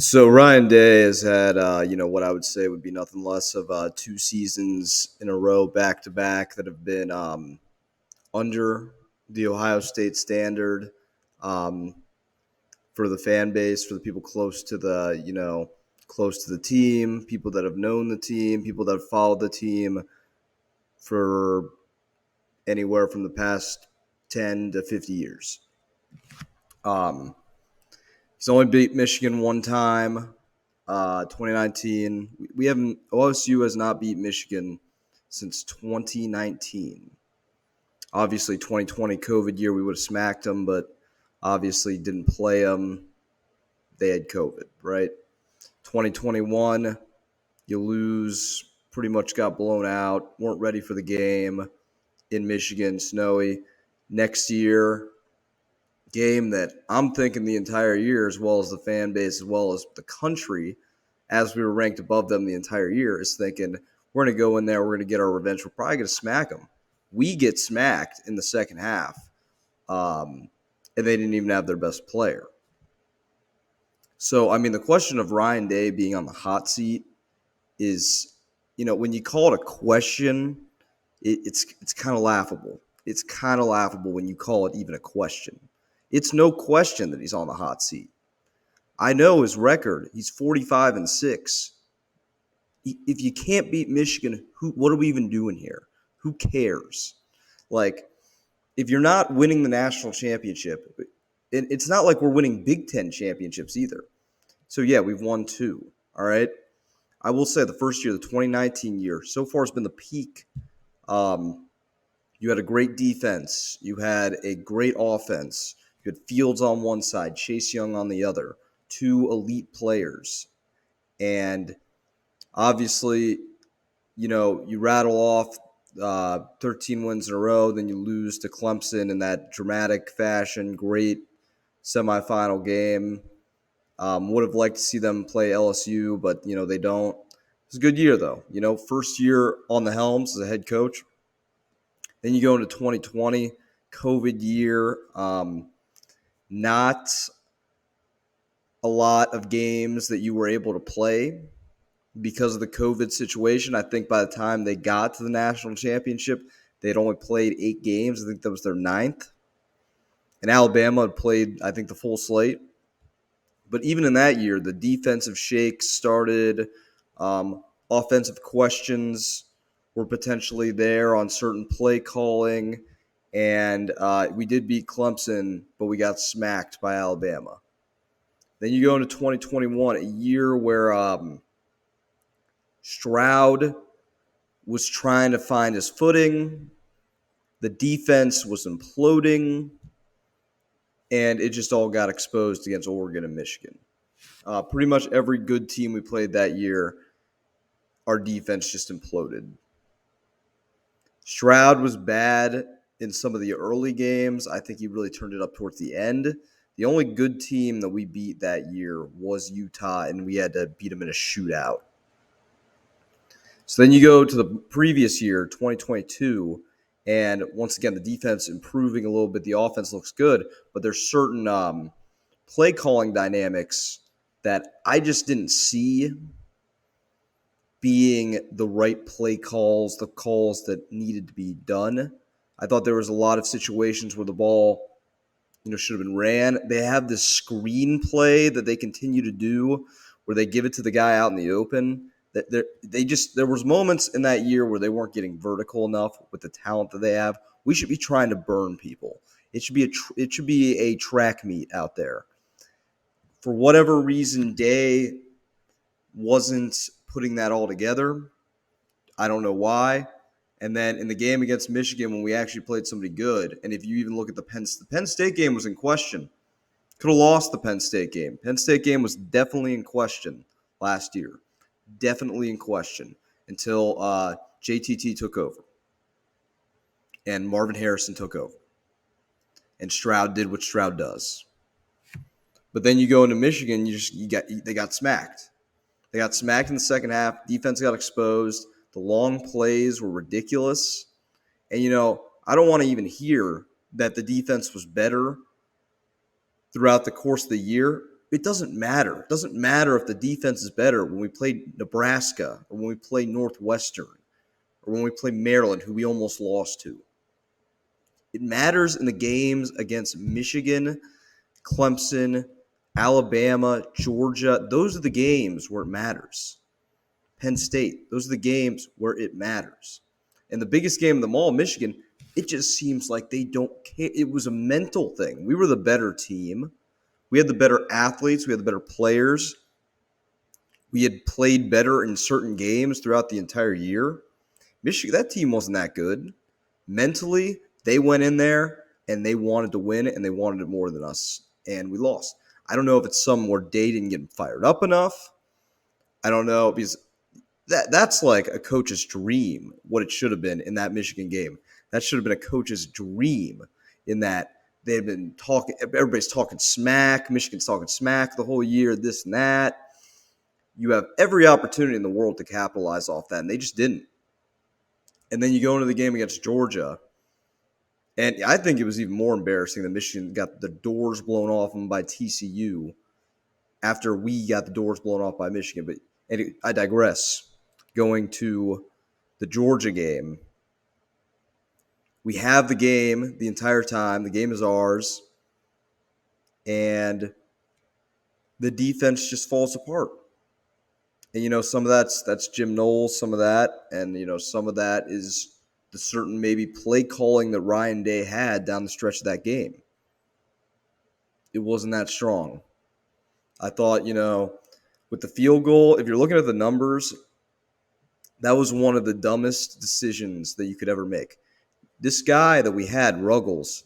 So Ryan Day has had, what I would say would be nothing less of two seasons in a row, back to back, that have been under the Ohio State standard um, for the fan base, for the people close to the team, people that have known the team, people that have followed the team for anywhere from the past 10 to 50 years. Um, he's only beat Michigan one time. 2019. We haven't OSU has not beat Michigan since 2019. Obviously, 2020 COVID year we would have smacked them, but obviously didn't play them. They had COVID, right? 2021, you lose. Pretty much got blown out. Weren't ready for the game in Michigan, snowy. Next year, game that I'm thinking the entire year, as well as the fan base, as well as the country, as we were ranked above them the entire year, is thinking we're going to go in there, we're going to get our revenge. We're probably going to smack them. We get smacked in the second half, and they didn't even have their best player. So, I mean, the question of Ryan Day being on the hot seat is, when you call it a question, it's kind of laughable. It's kind of laughable when you call it even a question. It's no question that he's on the hot seat. I know his record. He's 45-6. If you can't beat Michigan, what are we even doing here? Who cares? Like, if you're not winning the national championship, it's not like we're winning Big Ten championships either. So, yeah, we've won two, all right? I will say the first year, the 2019 year, so far has been the peak. You had a great defense. You had a great offense. You had Fields on one side, Chase Young on the other, two elite players. And obviously, you rattle off 13 wins in a row, then you lose to Clemson in that dramatic fashion. Great semifinal game. Would have liked to see them play LSU, but, they don't. It was a good year, though. First year on the helms as a head coach. Then you go into 2020, COVID year. Not a lot of games that you were able to play because of the COVID situation. I think by the time they got to the national championship, they'd only played 8 games. I think that was their 9th. And Alabama had played, I think, the full slate. But even in that year, the defensive shakes started. Offensive questions were potentially there on certain play calling. And we did beat Clemson, but we got smacked by Alabama. Then you go into 2021, a year where Stroud was trying to find his footing. The defense was imploding. And it just all got exposed against Oregon and Michigan. Pretty much every good team we played that year, our defense just imploded. Stroud was bad in some of the early games. I think he really turned it up towards the end. The only good team that we beat that year was Utah, and we had to beat them in a shootout. So then you go to the previous year, 2022, and once again, the defense improving a little bit. The offense looks good, but there's certain play calling dynamics that I just didn't see being the right play calls, the calls that needed to be done. I thought there was a lot of situations where the ball, should have been ran. They have this screen play that they continue to do where they give it to the guy out in the open. There was moments in that year where they weren't getting vertical enough with the talent that they have. We should be trying to burn people. It should be a track meet out there. For whatever reason, Day wasn't putting that all together. I don't know why. And then in the game against Michigan, when we actually played somebody good, and if you even look at the Penn State game was in question. Could have lost the Penn State game. Penn State game was definitely in question last year. Definitely in question until JTT took over and Marvin Harrison took over. And Stroud did what Stroud does. But then you go into Michigan, they got smacked. They got smacked in the second half. Defense got exposed. The long plays were ridiculous. And, I don't want to even hear that the defense was better throughout the course of the year. it doesn't matter. It doesn't matter if the defense is better when we play Nebraska or when we play Northwestern or when we play Maryland, who we almost lost to. It matters in the games against Michigan, Clemson, Alabama, Georgia. Those are the games where it matters. Penn State, those are the games where it matters. And the biggest game of them all, Michigan, it just seems like they don't care. It was a mental thing. We were the better team. We had the better athletes. We had the better players. We had played better in certain games throughout the entire year. Michigan, that team wasn't that good. Mentally, they went in there and they wanted to win it, and they wanted it more than us, and we lost. I don't know if it's some where Day didn't get fired up enough. I don't know, because that's like a coach's dream, what it should have been in that Michigan game. That should have been a coach's dream, in that they've been talking, everybody's talking smack, Michigan's talking smack the whole year, this and that. You have every opportunity in the world to capitalize off that, and they just didn't. And then you go into the game against Georgia, and I think it was even more embarrassing that Michigan got the doors blown off them by TCU after we got the doors blown off by Michigan. But I digress. Going to the Georgia game, we have the game the entire time. The game is ours. And the defense just falls apart. And, some of that's Jim Knowles, some of that. And, some of that is the certain maybe play calling that Ryan Day had down the stretch of that game. It wasn't that strong. I thought, with the field goal, if you're looking at the numbers, that was one of the dumbest decisions that you could ever make. This guy that we had, Ruggles,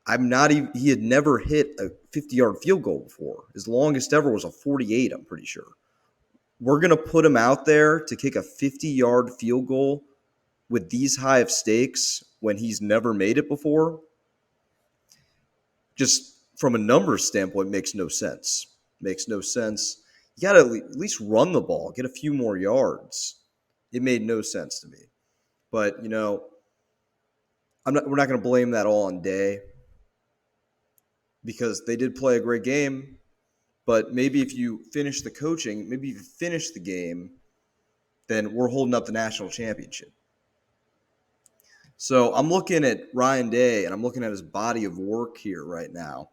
he had never hit a 50-yard field goal before. His longest ever was a 48, I'm pretty sure. We're going to put him out there to kick a 50-yard field goal with these high of stakes when he's never made it before. Just from a numbers standpoint, makes no sense. Makes no sense. You got to at least run the ball, get a few more yards. It made no sense to me. But, we're not going to blame that all on Day, because they did play a great game. But maybe if you finish the coaching, maybe if you finish the game, then we're holding up the national championship. So I'm looking at Ryan Day, and I'm looking at his body of work here right now.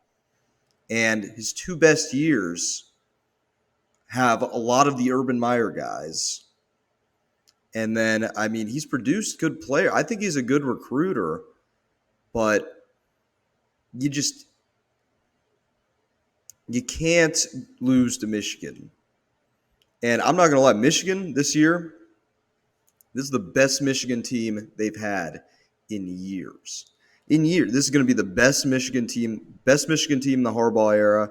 And his two best years have a lot of the Urban Meyer guys. And then, he's produced good player. I think he's a good recruiter, but you can't lose to Michigan. And I'm not going to lie, Michigan this year, this is the best Michigan team they've had in years. This is going to be the best Michigan team in the Harbaugh era.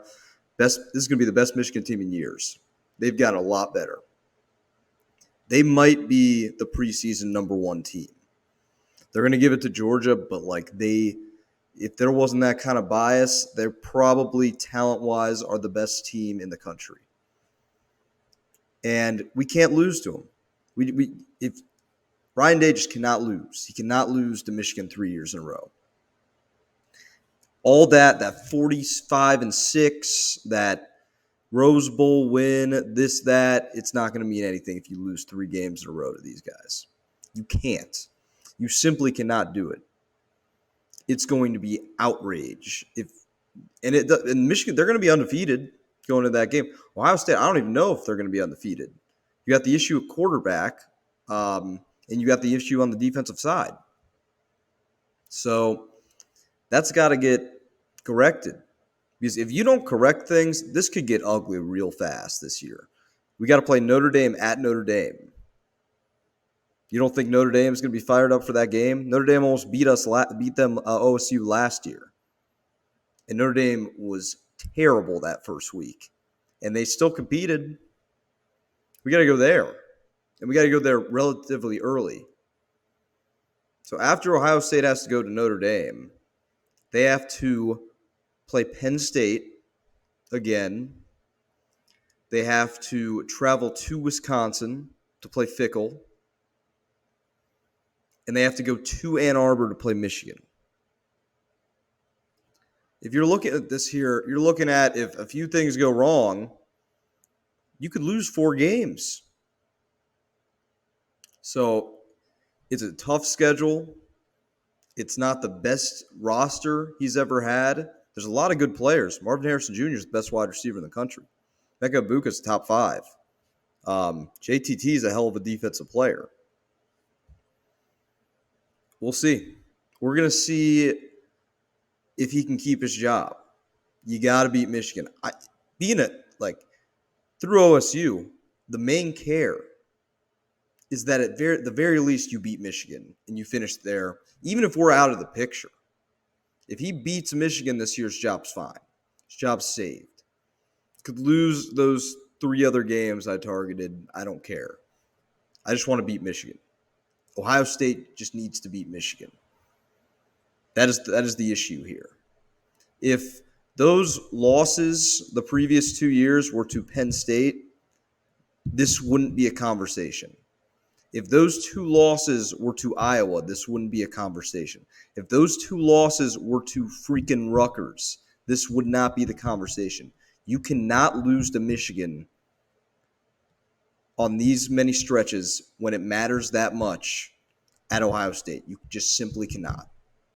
This is going to be the best Michigan team in years. They've got a lot better. They might be the preseason number one team. They're going to give it to Georgia, but if there wasn't that kind of bias, they're probably talent-wise are the best team in the country. And we can't lose to them. If Ryan Day just cannot lose. He cannot lose to Michigan 3 years in a row. All that 45-6, that Rose Bowl win, this, that, it's not going to mean anything if you lose 3 games in a row to these guys. You can't. You simply cannot do it. It's going to be outrage. In Michigan, they're going to be undefeated going into that game. Ohio State, I don't even know if they're going to be undefeated. You got the issue at quarterback, and you got the issue on the defensive side. So that's got to get corrected. Because if you don't correct things, this could get ugly real fast this year. We got to play Notre Dame at Notre Dame. You don't think Notre Dame is going to be fired up for that game? Notre Dame almost beat them OSU last year. And Notre Dame was terrible that first week. And they still competed. We got to go there. And we got to go there relatively early. So after Ohio State has to go to Notre Dame, they have to play Penn State again. They have to travel to Wisconsin to play Fickle. And they have to go to Ann Arbor to play Michigan. If you're looking at this here, you're looking at if a few things go wrong, you could lose 4 games. So it's a tough schedule. It's not the best roster he's ever had. There's a lot of good players. Marvin Harrison Jr. is the best wide receiver in the country. Becca Ibuka's top 5. JTT is a hell of a defensive player. We'll see. We're going to see if he can keep his job. You got to beat Michigan. Through OSU, the main care is that at the very least you beat Michigan and you finish there, even if we're out of the picture. If he beats Michigan this year, his job's fine. His job's saved. Could lose those 3 other games I targeted. I don't care. I just want to beat Michigan. Ohio State just needs to beat Michigan. That is the issue here. If those losses the previous 2 years were to Penn State, this wouldn't be a conversation. If those 2 losses were to Iowa, this wouldn't be a conversation. If those 2 losses were to freaking Rutgers, this would not be the conversation. You cannot lose to Michigan on these many stretches when it matters that much at Ohio State. You just simply cannot.